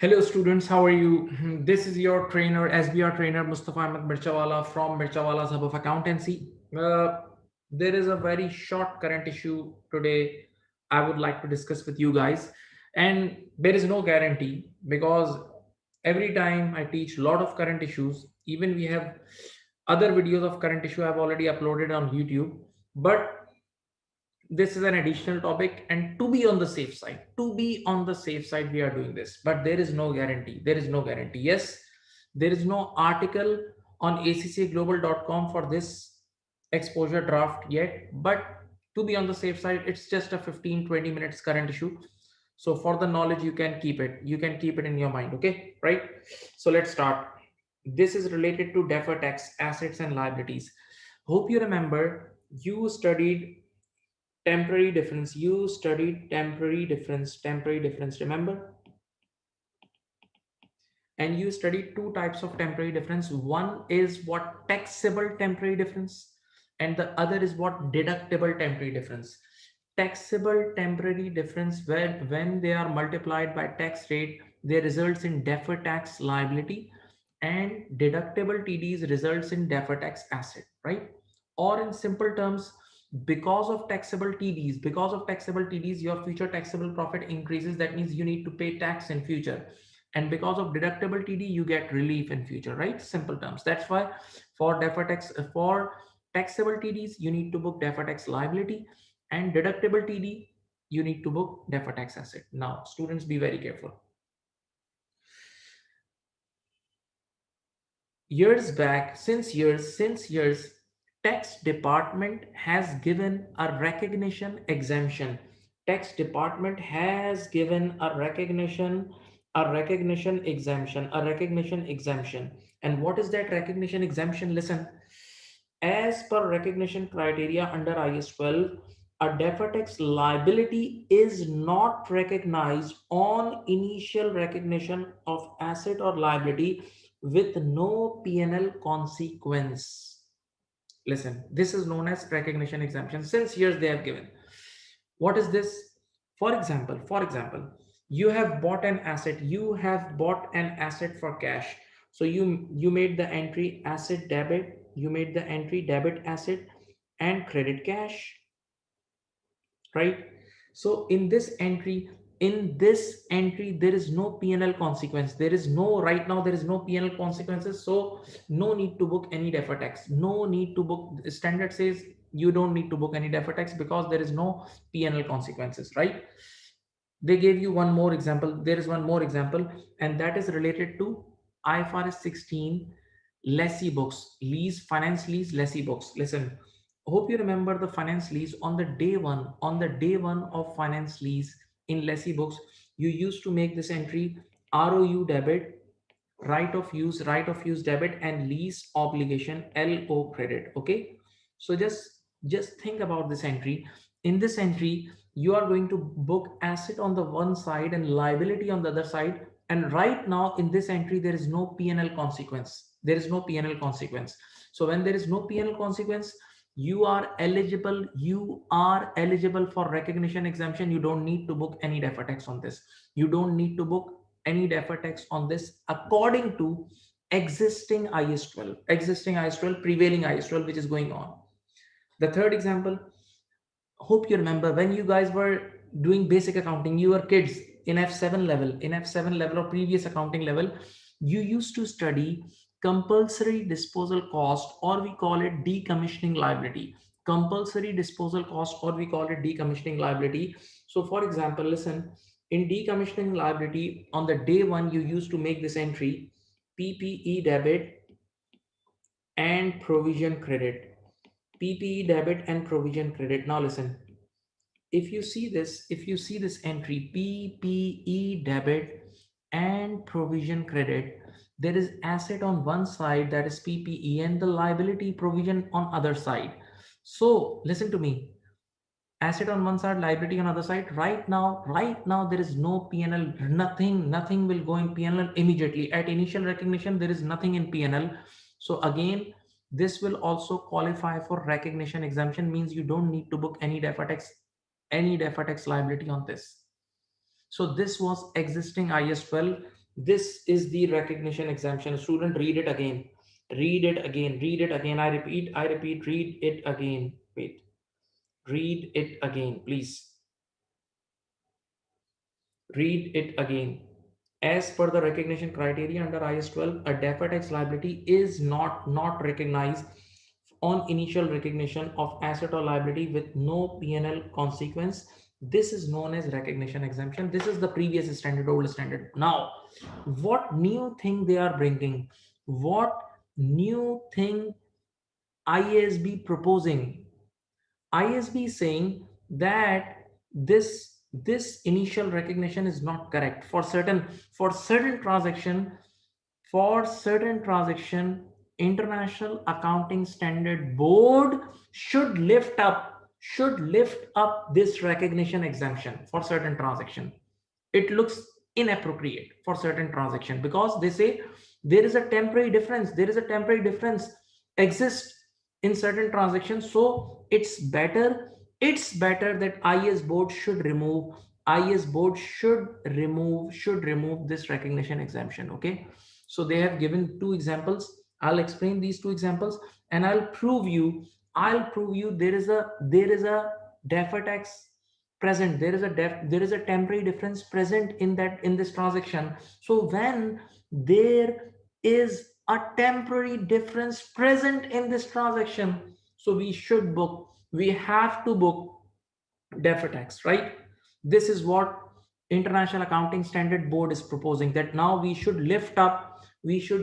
Hello students, how are you? This is your trainer, SBR trainer Mustafa Mirchawala from Mirchawala's Hub of Accountancy. There is a very short current issue today I would like to discuss with you guys. And there is no guarantee because every time I teach a lot of current issues, even we have other videos of current issue I've already uploaded on YouTube. But this is an additional topic, and to be on the safe side we are doing this, but there is no guarantee. Yes, there is no article on accaglobal.com for this exposure draft yet, but to be on the safe side, it's just a 15-20 minutes current issue. So for the knowledge, you can keep it in your mind. Okay, right? So let's start. This is related to deferred tax assets and liabilities. Hope you remember you studied temporary difference, remember? And you studied two types of temporary difference. One is what taxable temporary difference, and the other is what deductible temporary difference. Taxable temporary difference, when they are multiplied by tax rate, they results in deferred tax liability, and deductible TDs results in deferred tax asset, right? Or in simple terms, because of taxable TDs, your future taxable profit increases. That means you need to pay tax in future, and because of deductible TD, you get relief in future, right? Simple terms. That's why for taxable TDs, you need to book deferred tax liability, and deductible TD, you need to book deferred tax asset. Now, students, be very careful. Years back, since years, tax department has given a recognition exemption. Tax department has given a recognition exemption. And what is that recognition exemption? Listen, as per recognition criteria under IS 12, a deferred tax liability is not recognized on initial recognition of asset or liability with no P&L consequence. Listen, this is known as recognition exemption. Since years they have given. What is this? For example, you have bought an asset for cash. So you made the entry asset debit, you made the entry debit asset and credit cash, right? So in this entry there is no P&L consequence. There is no P&L consequences, so no need to book any deferred tax. No need to book. Standard says you don't need to book any deferred tax because there is no P&L consequences, right? They gave you one more example. There is one more example, and that is related to IFRS 16 lessee books, finance lease lessee books. Listen, hope you remember the finance lease on the day one of finance lease in lessee books. You used to make this entry ROU debit, right of use debit, and lease obligation LO credit. Okay, so just think about this entry. In this entry, you are going to book asset on the one side and liability on the other side. And right now in this entry, there is no P&L consequence. So when there is no P&L consequence, you are eligible for recognition exemption. You don't need to book any deferred tax on this. You don't need to book any deferred tax on this according to prevailing IS 12, which is going on. The third example, hope you remember when you guys were doing basic accounting, you were kids in F7 level or previous accounting level. You used to study compulsory disposal cost, or we call it decommissioning liability. So for example, listen, in decommissioning liability, on the day one, you used to make this entry PPE debit and provision credit. PPE debit and provision credit. Now listen, if you see this entry PPE debit and provision credit, there is asset on one side, that is PPE, and the liability provision on other side. So listen to me, asset on one side, liability on other side. Right now there is no P&L. Nothing will go in P&L immediately. At initial recognition, there is nothing in P&L. So again, this will also qualify for recognition exemption, means you don't need to book any deferred tax liability on this. So this was existing IS 12. This is the recognition exemption. Student, read it again. Read it again. Read it again. I repeat, I repeat, read it again. Wait. Read it again, please. Read it again. As per the recognition criteria under IS 12, a deferred tax liability is not recognized on initial recognition of asset or liability with no P&L consequence. This is known as recognition exemption. This is the previous standard, old standard. Now, what new thing they are bringing? What new thing ISB proposing? ISB is saying that this initial recognition is not correct for certain transaction. For certain transaction, International Accounting Standard Board should lift up this recognition exemption for certain transaction. It looks inappropriate for certain transaction because they say there is a temporary difference exists in certain transactions. So it's better that IS board should remove this recognition exemption. Okay, so they have given two examples. I'll explain these two examples and I'll prove you there is a deferred tax present. There is a temporary difference present in this transaction. So when there is a temporary difference present in this transaction, so we have to book deferred tax, right? This is what International Accounting Standard Board is proposing, that now we should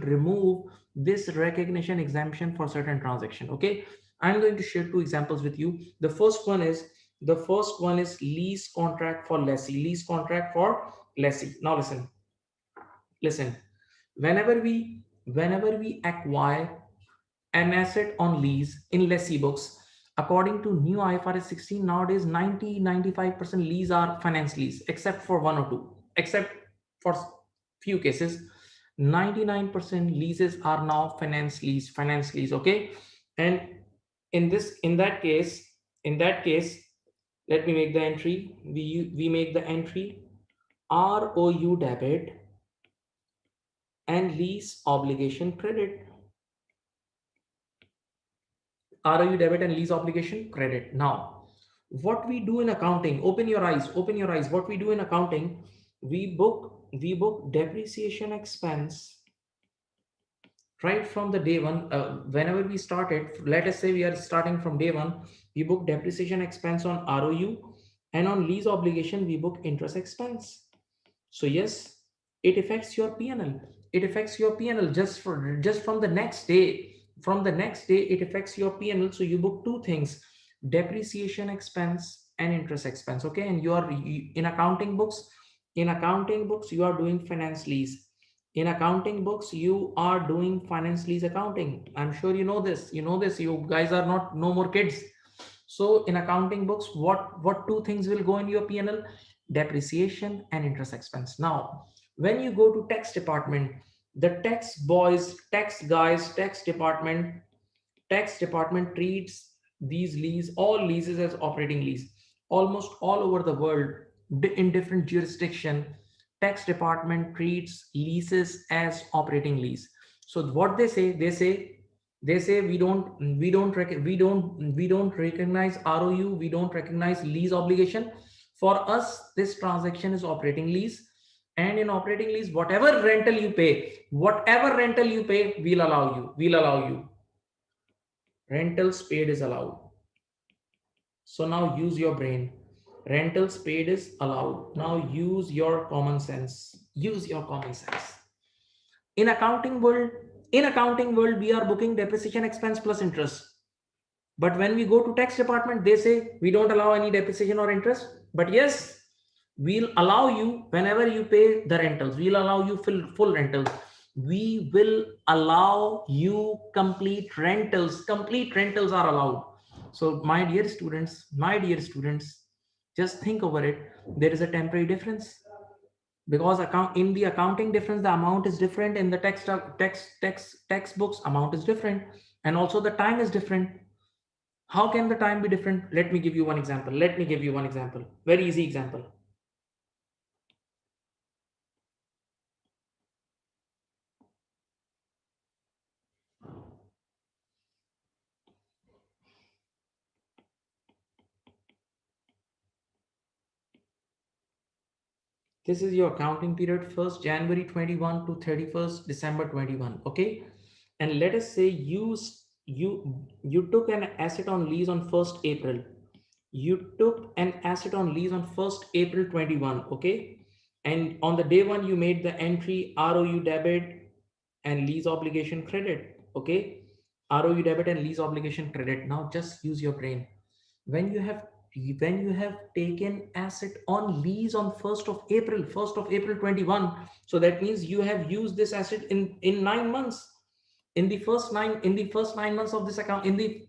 remove this recognition exemption for certain transaction. Okay, I'm going to share two examples with you. The first one is lease contract for lessee. Now listen. Whenever we acquire an asset on lease in lessee books, according to new IFRS 16, nowadays 90-95% lease are finance lease, except for one or two, except for few cases. 99% leases are now finance lease. Okay, and in that case, let me make the entry. We make the entry ROU debit and lease obligation credit. ROU debit and lease obligation credit. Now, what we do in accounting, open your eyes. What we do in accounting, we book depreciation expense right from the day one. Whenever we started, let us say we are starting from day one, we book depreciation expense on ROU, and on lease obligation we book interest expense. So yes, it affects your P&L. It affects your P&L just from the next day. From the next day, it affects your P&L. So you book two things: depreciation expense and interest expense. Okay, and in accounting books. In accounting books, you are doing finance lease. In accounting books, you are doing finance lease accounting. I'm sure you know this. You know this. You guys are not no more kids. So in accounting books, what two things will go in your P&L? Depreciation and interest expense. Now, when you go to tax department, the tax boys, tax guys, tax department treats all leases as operating lease. Almost all over the world, in different jurisdiction, tax department treats leases as operating lease. So what they say we don't recognize ROU, we don't recognize lease obligation. For us, this transaction is operating lease, and in operating lease, whatever rental you pay, we'll allow you. Rentals paid is allowed. So now use your brain. Rentals paid is allowed. Now use your common sense. In accounting world, we are booking depreciation expense plus interest. But when we go to tax department, they say we don't allow any depreciation or interest. But yes, we'll allow you whenever you pay the rentals. We'll allow you full rentals. We will allow you complete rentals. Complete rentals are allowed. So my dear students, just think over it. There is a temporary difference because in the accounting difference, the amount is different. In the textbooks, amount is different, and also the time is different. How can the time be different? Let me give you one example. Very easy example. This is your accounting period, 1st January 21 to 31st December 21. Okay. And let us say you took an asset on lease on 1st April. You took an asset on lease on 1st April 21. Okay. And on the day one, you made the entry ROU debit and lease obligation credit. Okay. ROU debit and lease obligation credit. Now just use your brain. When you have taken asset on lease on 1st of April 21, so that means you have used this asset in 9 months. In the first 9 months of this account, in the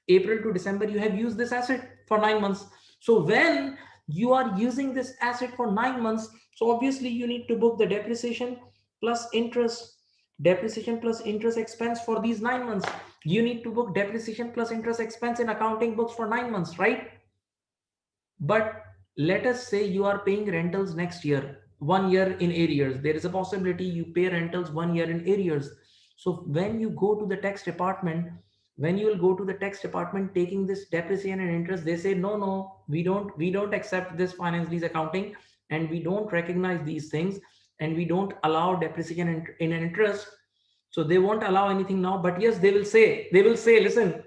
April to December, you have used this asset for 9 months. So when you are using this asset for 9 months, so obviously you need to book the depreciation plus interest expense for these 9 months. You need to book depreciation plus interest expense in accounting books for 9 months, right? But let us say you are paying rentals next year, 1 year in arrears. There is a possibility you pay rentals 1 year in arrears. So when you go to the tax department, when you will go to the tax department taking this depreciation and interest, they say, no, no, we don't accept this finance lease accounting, and we don't recognize these things, and we don't allow depreciation in an interest. So they won't allow anything now. But yes, they will say, listen,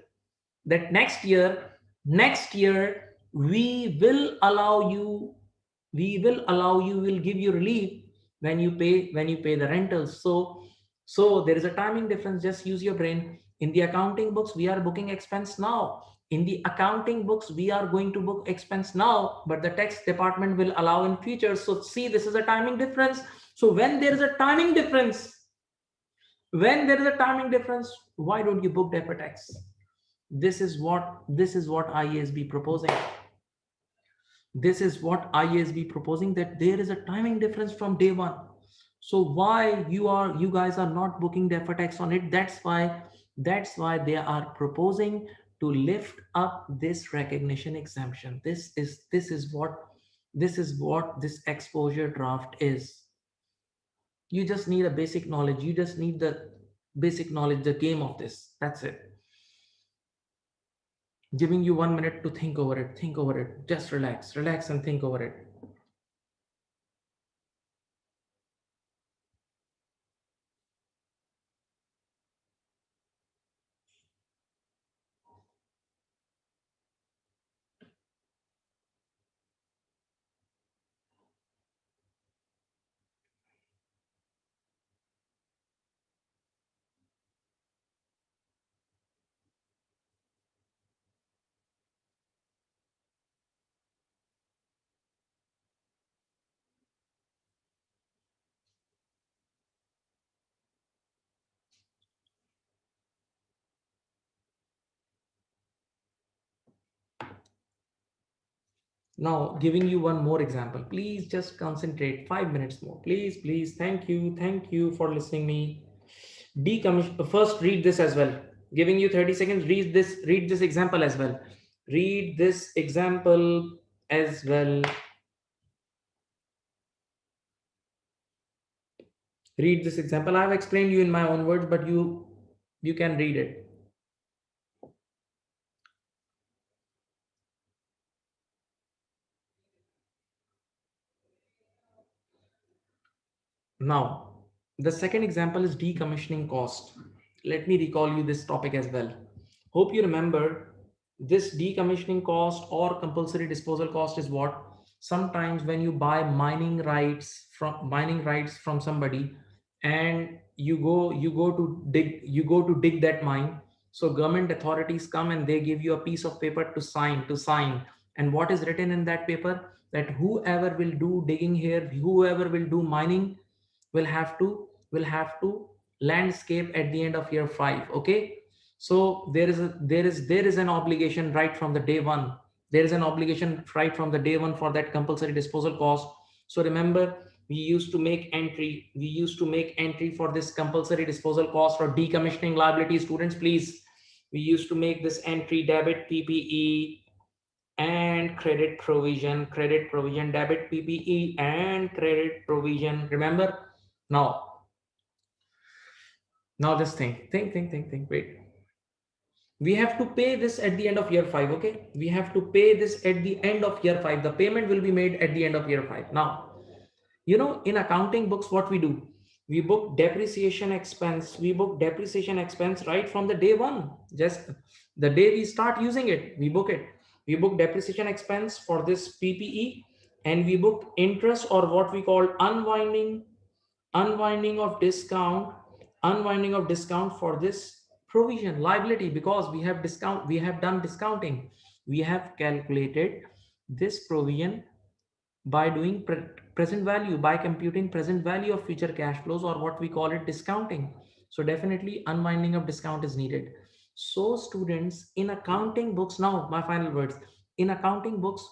that next year we will give you relief when you pay the rentals. So there is a timing difference. Just use your brain. In the accounting books we are booking expense now. In the accounting books we are going to book expense now, but the tax department will allow in future. So see, this is a timing difference. So when there is a timing difference, why don't you book deferred tax? This is what IASB proposing. This is what IASB proposing, that there is a timing difference from day one. So why you guys are not booking deferred tax on it? That's why they are proposing to lift up this recognition exemption. This is what this exposure draft is. You just need a basic knowledge. You just need the basic knowledge, the game of this. That's it. Giving you 1 minute to think over it. Think over it. Just relax and think over it. Now, giving you one more example. Please just concentrate. 5 minutes more. Please. Thank you for listening me. Decommission. First, read this as well. Giving you 30 seconds. Read this. Read this example as well. Read this example as well. Read this example. I have explained you in my own words, but you can read it. Now, the second example is decommissioning cost. Let me recall you this topic as well. Hope you remember this decommissioning cost or compulsory disposal cost is what? Sometimes when you buy mining rights from somebody, and you go to dig that mine. So government authorities come and they give you a piece of paper to sign. And what is written in that paper? That whoever will do digging here, whoever will do mining, will have to landscape at the end of year 5. Okay. So there is an obligation right from the day one. There is an obligation right from the day one for that compulsory disposal cost. So remember, we used to make entry for this compulsory disposal cost for decommissioning liability. Students, please, we used to make this entry: debit PPE and credit provision, debit PPE and credit provision. Remember? Now now just think. Wait, we have to pay this at the end of year 5. Okay, we have to pay this at the end of year 5. The payment will be made at the end of year 5. Now In accounting books, what we do, we book depreciation expense. We book depreciation expense right from the day one. Just the day we start using it, we book it. We book depreciation expense for this PPE, and we book interest, or what we call unwinding of discount, for this provision liability, because we have done discounting. We have calculated this provision by doing present value, by computing present value of future cash flows, or what we call it discounting. So definitely unwinding of discount is needed. So students, in accounting books, now my final words, in accounting books,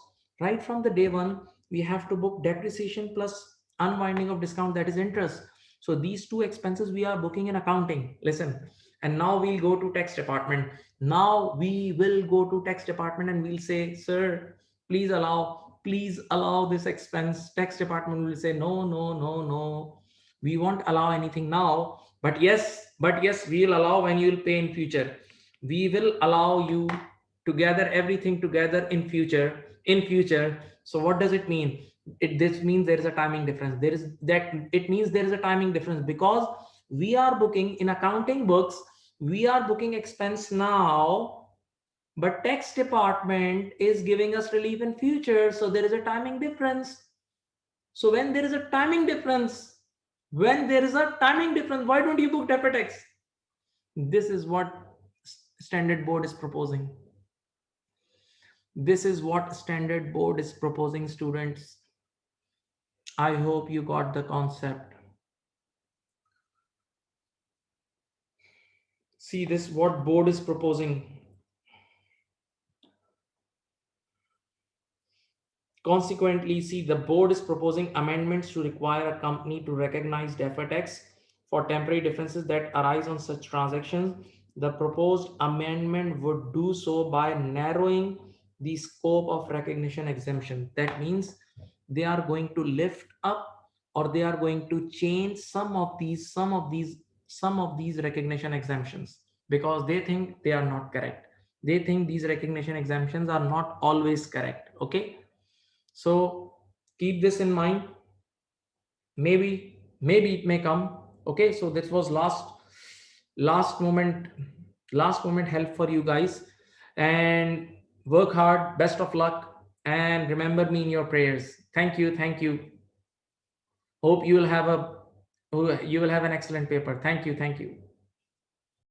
right from the day one, we have to book depreciation plus unwinding of discount, that is interest. So these two expenses we are booking in accounting. Listen, and now we'll go to tax department. Now we will go to tax department and we'll say, sir, please allow this expense. Tax department will say, no, no, no, no, we won't allow anything now, but yes, we'll allow when you'll pay in future. We will allow you to gather everything together in future. So what does it mean? This means there is a timing difference. It means there is a timing difference, because we are booking in accounting books, we are booking expense now, but tax department is giving us relief in future, so there is a timing difference. So when there is a timing difference, why don't you book deferred tax? This is what standard board is proposing. Students. I hope you got the concept. See, this what board is proposing. Consequently, see, the board is proposing amendments to require a company to recognize deferred tax for temporary differences that arise on such transactions. The proposed amendment would do so by narrowing the scope of recognition exemption. That means they are going to lift up, or they are going to change some of these recognition exemptions, because they think they are not correct. They think these recognition exemptions are not always correct. Okay, so keep this in mind. Maybe it may come. Okay, so this was last moment help for you guys. And work hard, best of luck, and remember me in your prayers. Thank you. Hope you will have an excellent paper. Thank you.